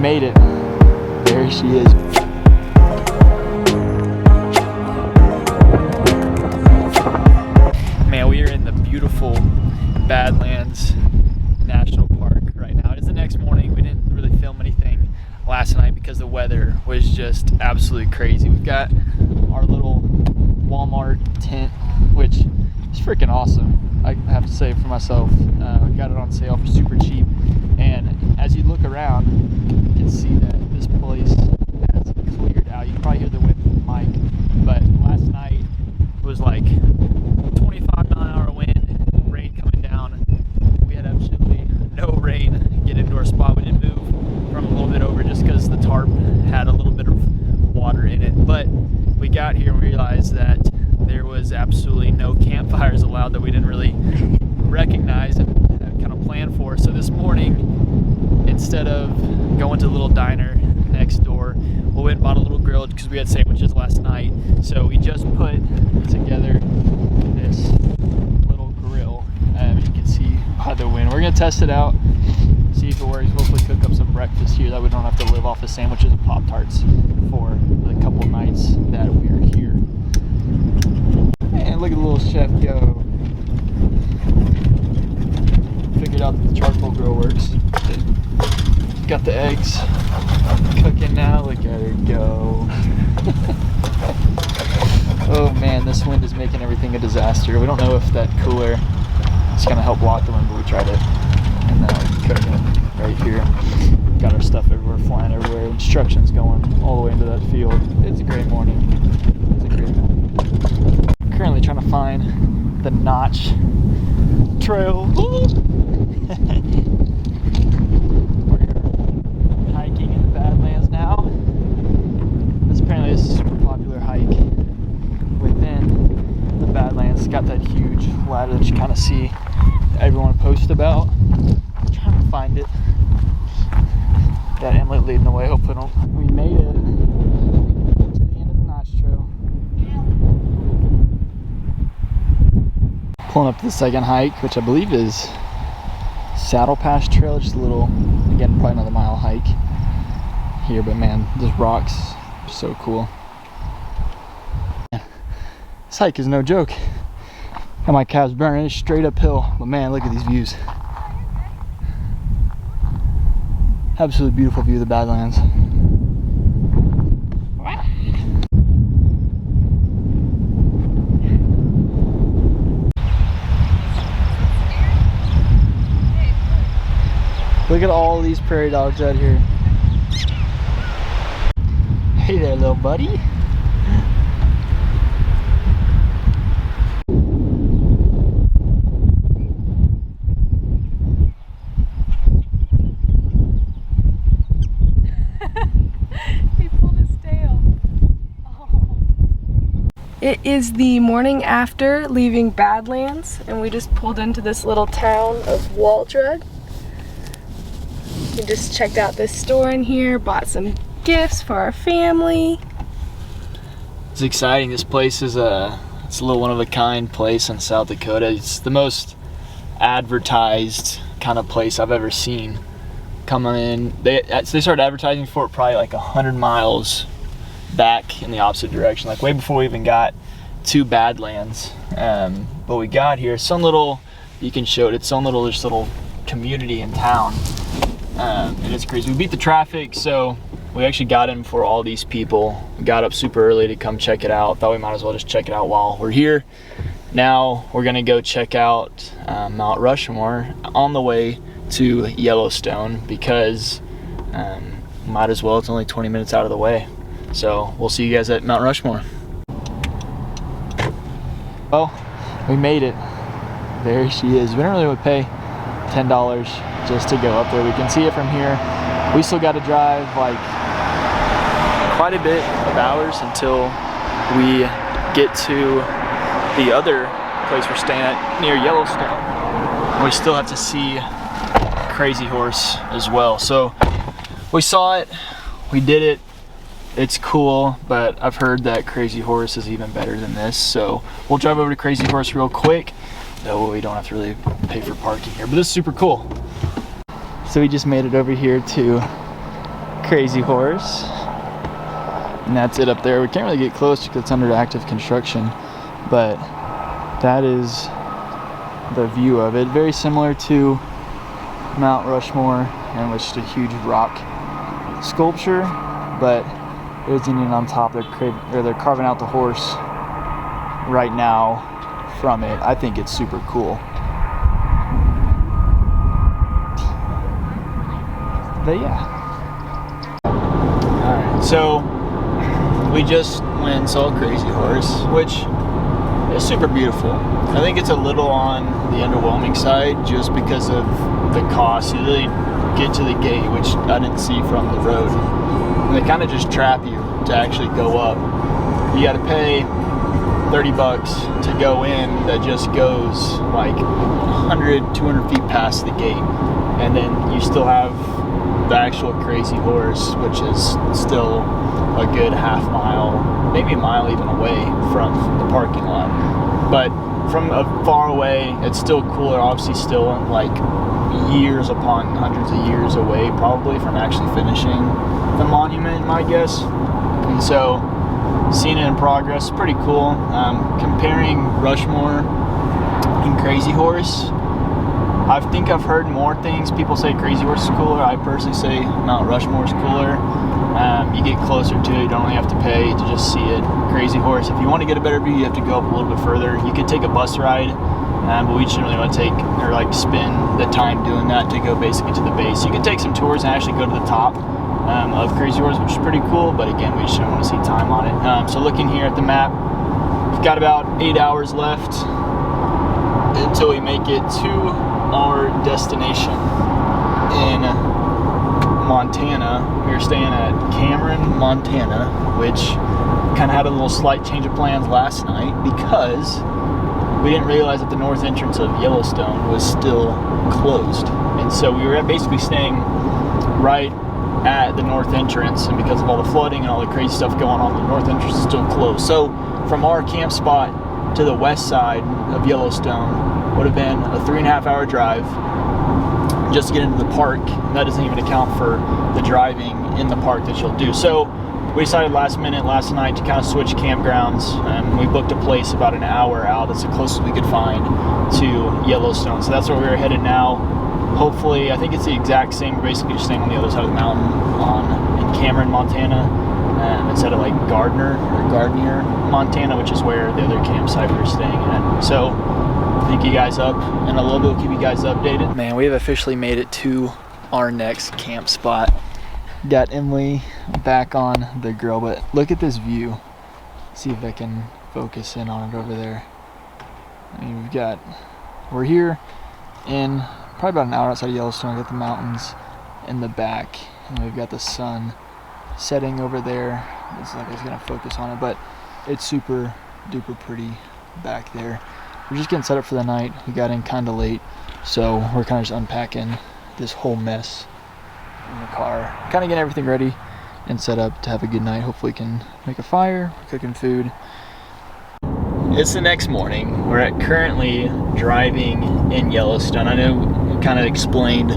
made it. There she is. Man, we are in the beautiful Badlands National Park right now. It is the next morning. We didn't really film anything last night because the weather was just absolutely crazy. We've got our little Walmart tent, which is freaking awesome. I have to say for myself, I got it on sale for super cheap. And as you look around, you can see that this place has cleared out. You can probably hear the wind from the mic, but last night it was like 25-mile-an-hour wind, rain coming down. We had absolutely no rain get into our spot. We didn't move from a little bit over just because the tarp had a little bit of water in it. But we got here and realized that there was absolutely no campfires allowed that we didn't really recognize and kind of plan for. So this morning, instead of going to the little diner next door, we went and bought a little grill because we had sandwiches last night. So we just put together this little grill, you can see by the wind. We're gonna test it out, see if it works. Hopefully cook up some breakfast here that we don't have to live off of sandwiches and Pop-Tarts for the couple nights that we are here. Man, look at the little chef go. Figured out that the charcoal grill works. Got the eggs cooking now. Look at her go. Oh man, this wind is making everything a disaster. We don't know if that cooler is going to help block the wind, but we tried it. And now we're cooking it right here. Got our stuff everywhere, flying everywhere. Instructions going all the way into that field. It's a great morning. It's a great morning. Currently trying to find the Notch Trail. We're hiking in the Badlands now. This apparently is a super popular hike within the Badlands. It's got that huge ladder that you kind of see everyone post about. I'm trying to find it. Got Emily leading the way. Hopefully we made it to the end of the Notch Trail. Pulling up to the second hike, which I believe is Saddle Pass Trail. Just a little, again, probably another mile hike here, but man, those rocks are so cool. This hike is no joke. Got my calves burning. It's straight uphill, but man, look at these views. Absolutely beautiful view of the Badlands. Look at all these prairie dogs out here. Hey there, little buddy. He pulled his tail. Oh. It is the morning after leaving Badlands, and we just pulled into this little town of Waldrug. We just checked out this store in here, bought some gifts for our family. It's exciting. This place is it's a little one-of-a-kind place in South Dakota. It's the most advertised kind of place I've ever seen. Coming in, they started advertising for it probably like 100 miles back in the opposite direction, like way before we even got to Badlands. But we got here, some little, you can show it, it's some little, just little community in town. And it's crazy. We beat the traffic, so we actually got in before all these people. We got up super early to come check it out. Thought we might as well just check it out while we're here. Now we're gonna go check out Mount Rushmore on the way to Yellowstone because might as well, it's only 20 minutes out of the way. So we'll see you guys at Mount Rushmore. Well, we made it. There she is. We don't really pay $10 just to go up there. We can see it from here. We still got to drive like quite a bit of hours until we get to the other place we're staying at near Yellowstone. We still have to see Crazy Horse as well. So we saw it, we did it, it's cool, but I've heard that Crazy Horse is even better than this. So we'll drive over to Crazy Horse real quick. Though we don't have to really pay for parking here, but this is super cool. So we just made it over here to Crazy Horse. And that's it up there. We can't really get close because it's under active construction, but that is the view of it. Very similar to Mount Rushmore, and with just a huge rock sculpture, but there's Indian on top. They're carving out the horse right now from it. I think it's super cool. But yeah. Alright, so we just went and saw Crazy Horse, which is super beautiful. I think it's a little on the underwhelming side just because of the cost. You really get to the gate, which I didn't see from the road. And they kind of just trap you to actually go up. You got to pay $30 to go in. That just goes like 100, 200 feet past the gate. And then you still have the actual Crazy Horse, which is still a good half mile, maybe a mile even away from the parking lot. But from far away, it's still cooler. Obviously still like years upon hundreds of years away probably from actually finishing the monument, my guess. And so seeing it in progress is pretty cool. Comparing Rushmore and Crazy Horse, I think I've heard more things. People say Crazy Horse is cooler. I personally say Mount Rushmore is cooler. You get closer to it, you don't really have to pay to just see it. Crazy Horse, if you want to get a better view, you have to go up a little bit further. You could take a bus ride, but we didn't really want to take or like spend the time doing that to go basically to the base. You can take some tours and actually go to the top of Crazy Horse, which is pretty cool, but again, we just didn't want to see time on it. So looking here at the map, we've got about 8 hours left until we make it to our destination in Montana. We were staying at Cameron, Montana, which kind of had a little slight change of plans last night because we didn't realize that the north entrance of Yellowstone was still closed. And so we were basically staying right at the north entrance, and because of all the flooding and all the crazy stuff going on, the north entrance is still closed. So from our camp spot to the west side of Yellowstone would have been a 3.5 hour drive just to get into the park. That doesn't even account for the driving in the park that you'll do. So we decided last minute, last night, to kind of switch campgrounds, and we booked a place about an hour out. That's the closest we could find to Yellowstone. So that's where we're headed now. Hopefully, I think it's the exact same. We're basically just staying on the other side of the mountain in Cameron, Montana, instead of like Gardner, Montana, which is where the other campsite we were staying at. So pick you guys up in a little bit. We'll keep you guys updated. Man, we have officially made it to our next camp spot. Got Emily back on the grill, but look at this view. See if I can focus in on it over there. I mean, we're here in probably about an hour outside of Yellowstone. We've got the mountains in the back, and we've got the sun setting over there. It's like I was gonna focus on it, but it's super duper pretty back there. We're just getting set up for the night. We got in kind of late, so we're kind of just unpacking this whole mess in the car, kind of getting everything ready and set up to have a good night. Hopefully we can make a fire, cooking food. It's the next morning. We're currently driving in Yellowstone. I know we kind of explained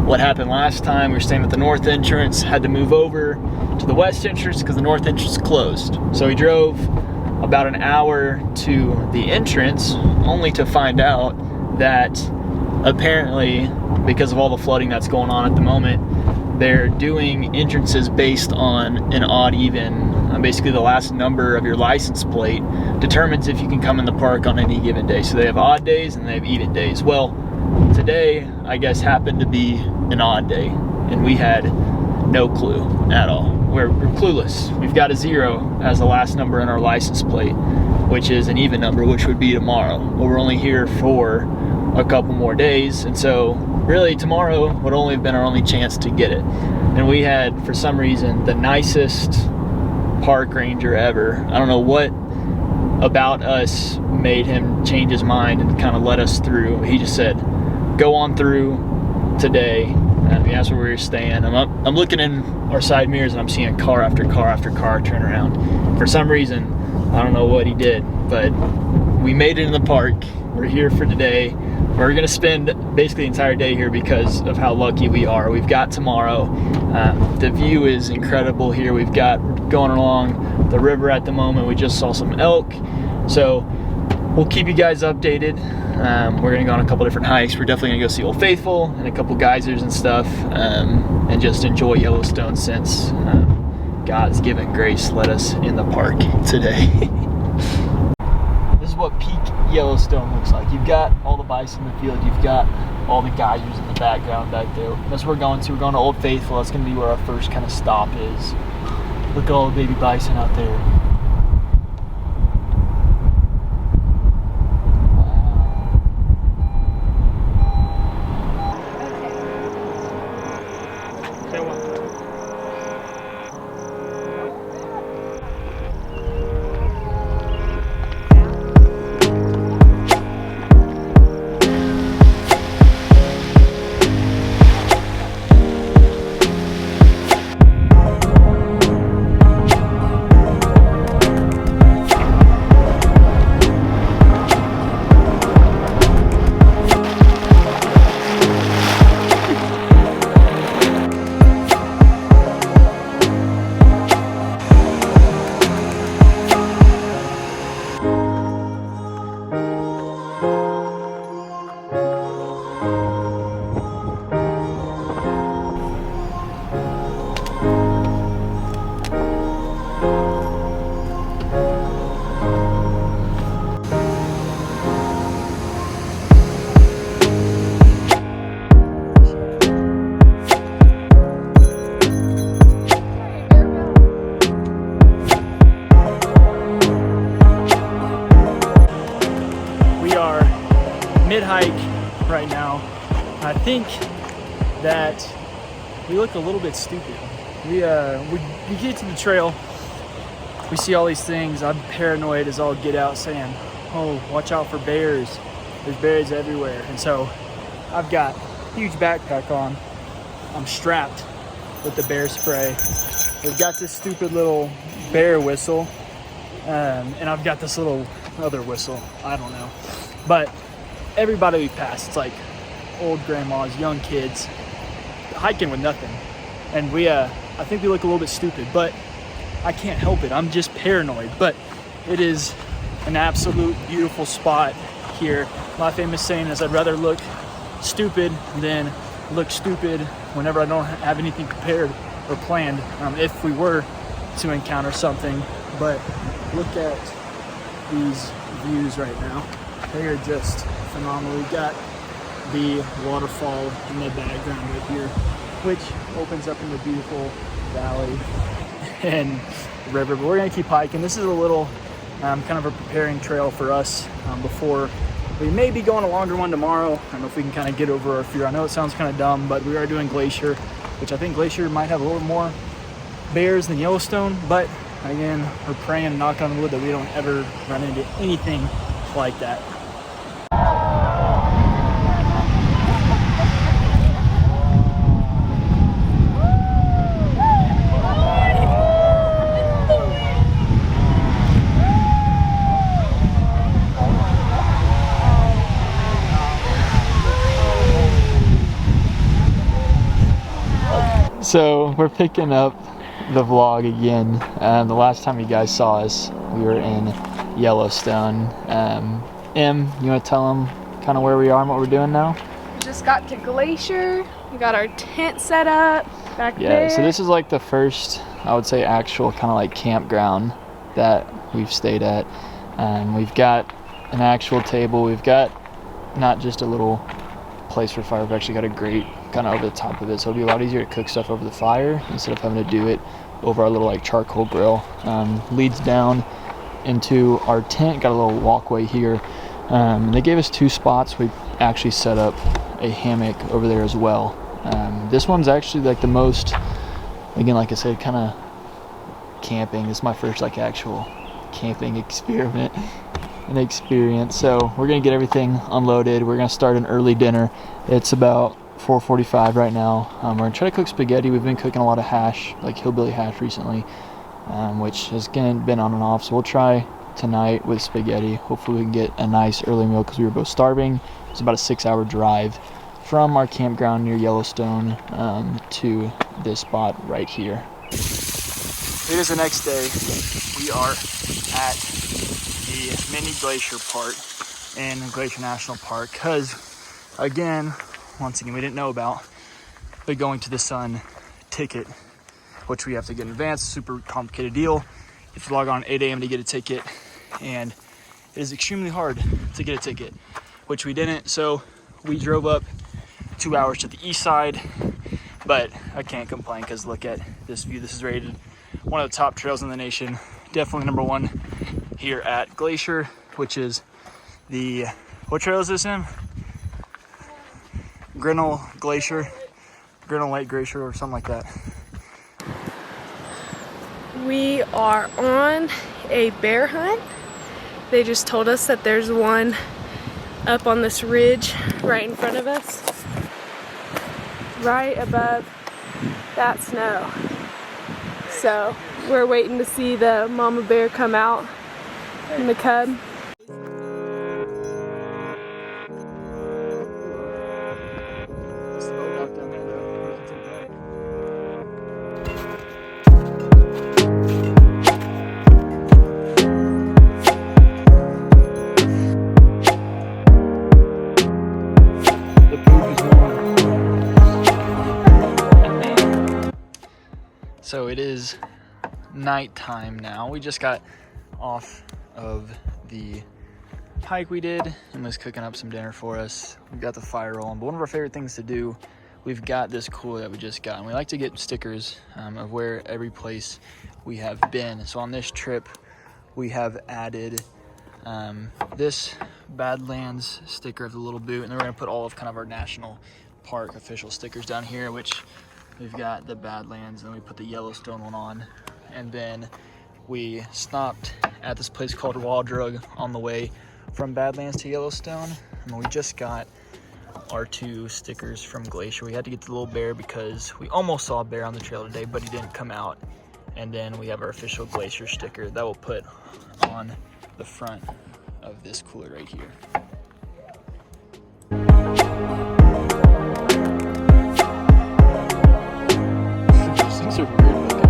what happened last time. We were staying at the north entrance, had to move over to the west entrance because the north entrance is closed. So we drove about an hour to the entrance, only to find out that apparently, because of all the flooding that's going on at the moment, they're doing entrances based on an odd even. Basically the last number of your license plate determines if you can come in the park on any given day. So they have odd days and they have even days. Well, today I guess happened to be an odd day, and we had no clue at all. We're clueless. We've got a 0 as the last number in our license plate, which is an even number, which would be tomorrow. Well, we're only here for a couple more days, and so really tomorrow would only have been our only chance to get it. And we had, for some reason, the nicest park ranger ever. I don't know what about us made him change his mind and kind of let us through. He just said, go on through today. He asked where we were staying. I'm looking in our side mirrors and I'm seeing car after car after car turn around. For some reason, I don't know what he did, but we made it in the park. We're here for today. we're gonna spend basically the entire day here because of how lucky we are. We've got tomorrow. The view is incredible here. We've got going along the river at the moment. We just saw some elk. So we'll keep you guys updated. We're gonna go on a couple different hikes. We're definitely gonna go see Old Faithful and a couple geysers and stuff, and just enjoy Yellowstone since God's given grace let us in the park today. This is what peak Yellowstone looks like. You've got all the bison in the field. You've got all the geysers in the background back there. That's where we're going to. We're going to Old Faithful. That's gonna be where our first kind of stop is. Look at all the baby bison out there. Mid-hike right now. I think that we look a little bit stupid. We get to the trail, we see all these things. I'm paranoid as all get out, saying, "Oh, watch out for bears. There's bears everywhere." And so I've got a huge backpack on. I'm strapped with the bear spray. We've got this stupid little bear whistle, and I've got this little other whistle. I don't know, but everybody we pass, it's like old grandmas, young kids, hiking with nothing. And I think we look a little bit stupid, but I can't help it. I'm just paranoid. But it is an absolute beautiful spot here. My famous saying is, I'd rather look stupid than look stupid whenever I don't have anything prepared or planned, if we were to encounter something. But look at these views right now. They are just phenomenal. We've got the waterfall in the background right here, which opens up in the beautiful valley and river. But we're gonna keep hiking. This is a little kind of a preparing trail for us before we may be going a longer one tomorrow. I don't know if we can kind of get over our fear. I know it sounds kind of dumb, but we are doing Glacier, which I think Glacier might have a little more bears than Yellowstone. But again, we're praying and knock on wood that we don't ever run into anything like that. So we're picking up the vlog again. The last time you guys saw us, we were in Yellowstone. Em, you want to tell them kind of where we are and what we're doing now? We just got to Glacier. We got our tent set up back there. Yeah, so this is like the first, I would say, actual kind of like campground that we've stayed at. We've got an actual table. We've got not just a little place for fire. We've actually got a grate kind of over the top of it, so it'll be a lot easier to cook stuff over the fire instead of having to do it over our little like charcoal grill. Leads down into our tent. Got a little walkway here. They gave us 2 spots. We actually set up a hammock over there as well. This one's actually like the most, again, like I said, kind of camping. This is my first like actual camping experience. So we're gonna get everything unloaded. We're gonna start an early dinner. It's about 4:45 right now. We're gonna try to cook spaghetti. We've been cooking a lot of hash, like hillbilly hash recently, which has been on and off. So we'll try tonight with spaghetti. Hopefully we can get a nice early meal because we were both starving. It's about a 6-hour drive from our campground near Yellowstone to this spot right here. It is the next day. We are at the mini glacier part in Glacier National Park because, once again, we didn't know about the Going to the Sun ticket, which we have to get in advance. Super complicated deal. You have to log on at 8 a.m. to get a ticket, and it is extremely hard to get a ticket, which we didn't. So we drove up 2 hours to the east side, but I can't complain because look at this view. This is rated one of the top trails in the nation. Definitely number one here at Glacier, which is the, what trail is this in? Grinnell Glacier, Grinnell Lake Glacier or something like that. We are on a bear hunt. They just told us that there's one up on this ridge right in front of us, right above that snow. So we're waiting to see the mama bear come out and the cub. So it is nighttime now. We just got off of the hike we did and was cooking up some dinner for us. We've got the fire rolling, but one of our favorite things to do, we've got this cooler that we just got, and we like to get stickers of where every place we have been. So on this trip, we have added this Badlands sticker of the little boot, and then we're gonna put all of kind of our national park official stickers down here, which we've got the Badlands, and then we put the Yellowstone one on. And then we stopped at this place called Wild Drug on the way from Badlands to Yellowstone. And we just got our 2 stickers from Glacier. We had to get the little bear because we almost saw a bear on the trail today, but he didn't come out. And then we have our official Glacier sticker that we'll put on the front of this cooler right here. These things are weird looking.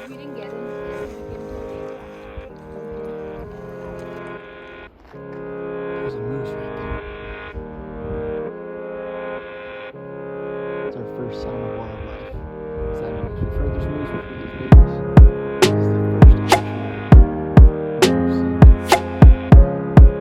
We didn't get in. There's a moose right there. It's our first sign of wildlife. Is that a moose? We've heard there's moose before.